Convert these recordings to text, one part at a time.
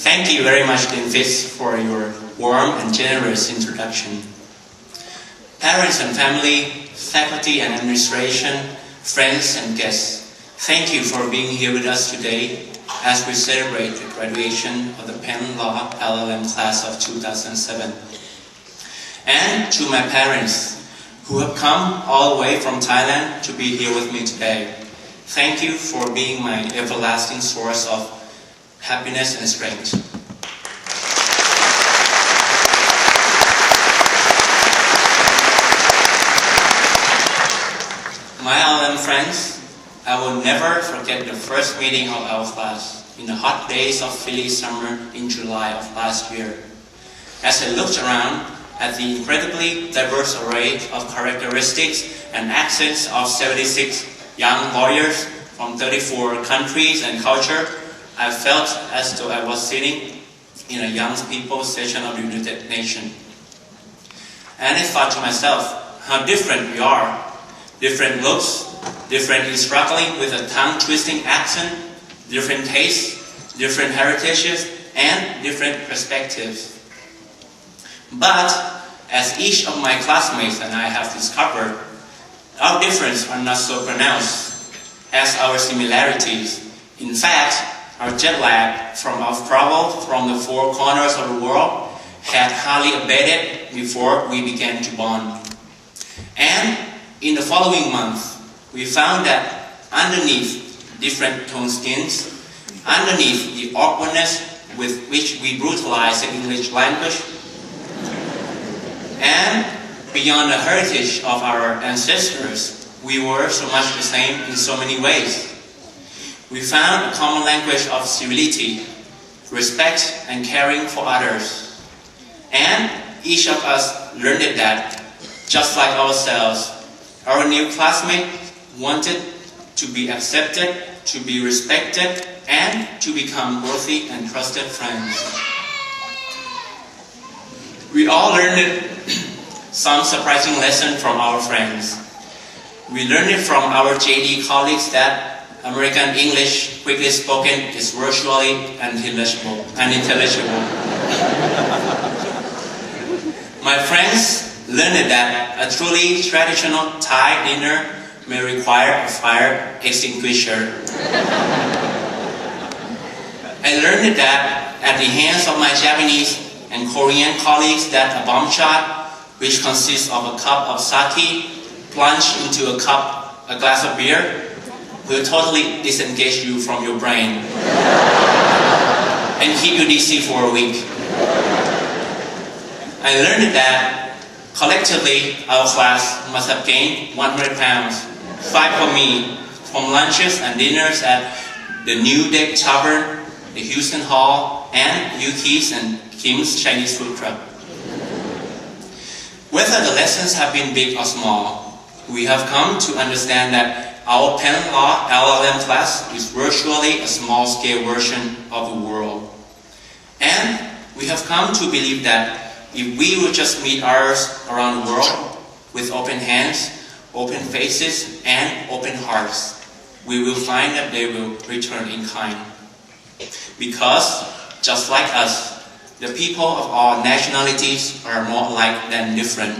Thank you very much, Dean Fitz, for your warm and generous introduction. Parents and family, faculty and administration, friends and guests, thank you for being here with us today as we celebrate the graduation of the Penn Law LLM class of 2007. And to my parents who have come all the way from Thailand to be here with me today, thank you for being my everlasting source of happiness and strength. My LLM friends, I will never forget the first meeting of our class in the hot days of Philly summer in July of last year. As I looked around at the incredibly diverse array of characteristics and accents of 76 young lawyers from 34 countries and cultures, I felt as though I was sitting in a young people's session of the United Nations. And I thought to myself, how different we are. Different looks, different in struggling with a tongue-twisting accent, different tastes, different heritages, and different perspectives. But, as each of my classmates and I have discovered, our differences are not so pronounced as our similarities. In fact, our jet lag from our travel from the four corners of the world had hardly abated before we began to bond. And in the following month, we found that underneath different tone skins, underneath the awkwardness with which we brutalize the English language, and beyond the heritage of our ancestors, we were so much the same in so many ways. We found a common language of civility, respect, and caring for others. And each of us learned that, just like ourselves, our new classmate wanted to be accepted, to be respected, and to become worthy and trusted friends. We all learned some surprising lesson from our friends. We learned it from our JD colleagues that American English quickly spoken is virtually unintelligible. My friends learned that a truly traditional Thai dinner may require a fire extinguisher. I learned that at the hands of my Japanese and Korean colleagues that a bomb shot, which consists of a cup of sake plunged into a glass of beer, will totally disengage you from your brain and keep you dizzy for a week. I learned that collectively, our class must have gained 100 pounds, 5 for me, from lunches and dinners at the New Deck Tavern, the Houston Hall, and Yuki's and Kim's Chinese food truck. Whether the lessons have been big or small, we have come to understand that our Penn Law LLM class is virtually a small-scale version of the world. And we have come to believe that if we would just meet others around the world with open hands, open faces, and open hearts, we will find that they will return in kind. Because, just like us, the people of all nationalities are more alike than different.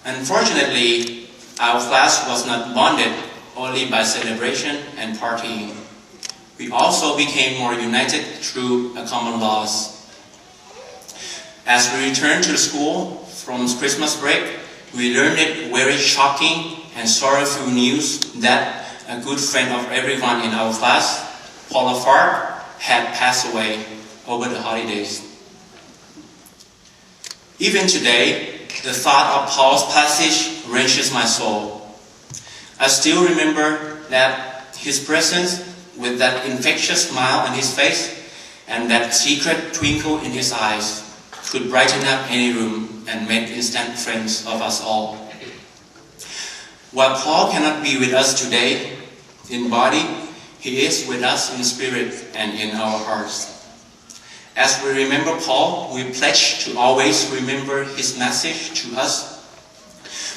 Unfortunately, our class was not bonded only by celebration and partying. We also became more united through a common loss. As we returned to the school from Christmas break, we learned it very shocking and sorrowful news that a good friend of everyone in our class, Paula Fark, had passed away over the holidays. Even today, the thought of Paul's passage wrenches my soul. I still remember that his presence with that infectious smile on his face and that secret twinkle in his eyes could brighten up any room and make instant friends of us all. While Paul cannot be with us today in body, he is with us in spirit and in our hearts. As we remember Paul, we pledge to always remember his message to us,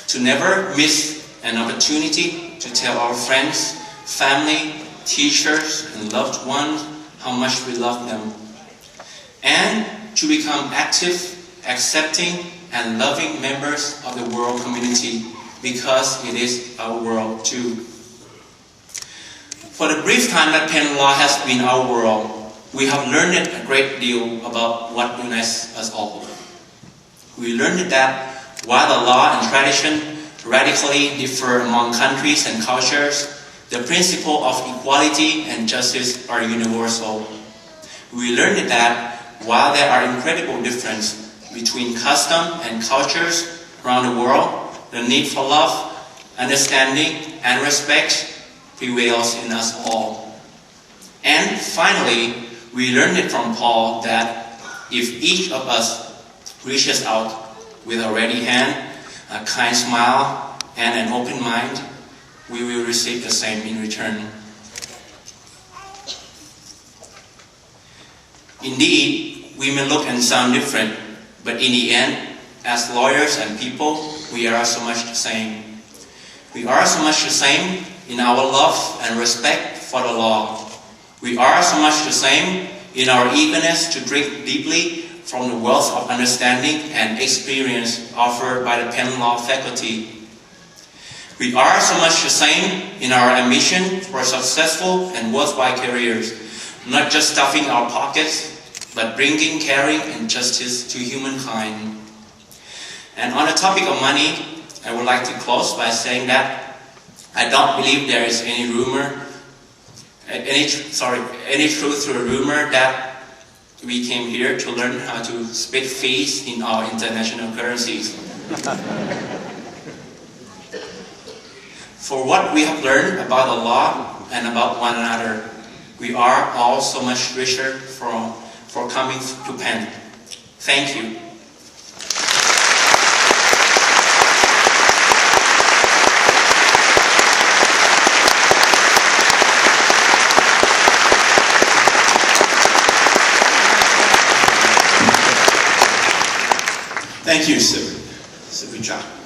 to never miss an opportunity to tell our friends, family, teachers, and loved ones how much we love them, and to become active, accepting, and loving members of the world community, because it is our world too. For the brief time that Penn Law has been our world, we have learned a great deal about what unites us all. We learned that while the law and tradition radically differ among countries and cultures, the principle of equality and justice are universal. We learned that while there are incredible differences between custom and cultures around the world, the need for love, understanding, and respect prevails in us all. And finally, we learned it from Paul that if each of us reaches out with a ready hand, a kind smile, and an open mind, we will receive the same in return. Indeed, we may look and sound different, but in the end, as lawyers and people, we are so much the same. We are so much the same in our love and respect for the law. We are so much the same in our eagerness to drink deeply from the wealth of understanding and experience offered by the Penn Law faculty. We are so much the same in our ambition for successful and worthwhile careers, not just stuffing our pockets, but bringing caring and justice to humankind. And on the topic of money, I would like to close by saying that I don't believe there is any truth to a rumor that we came here to learn how to split fees in our international currencies. For what we have learned about the law and about one another, we are all so much richer for coming to Penn. Thank you. Thank you, Sir. Good job.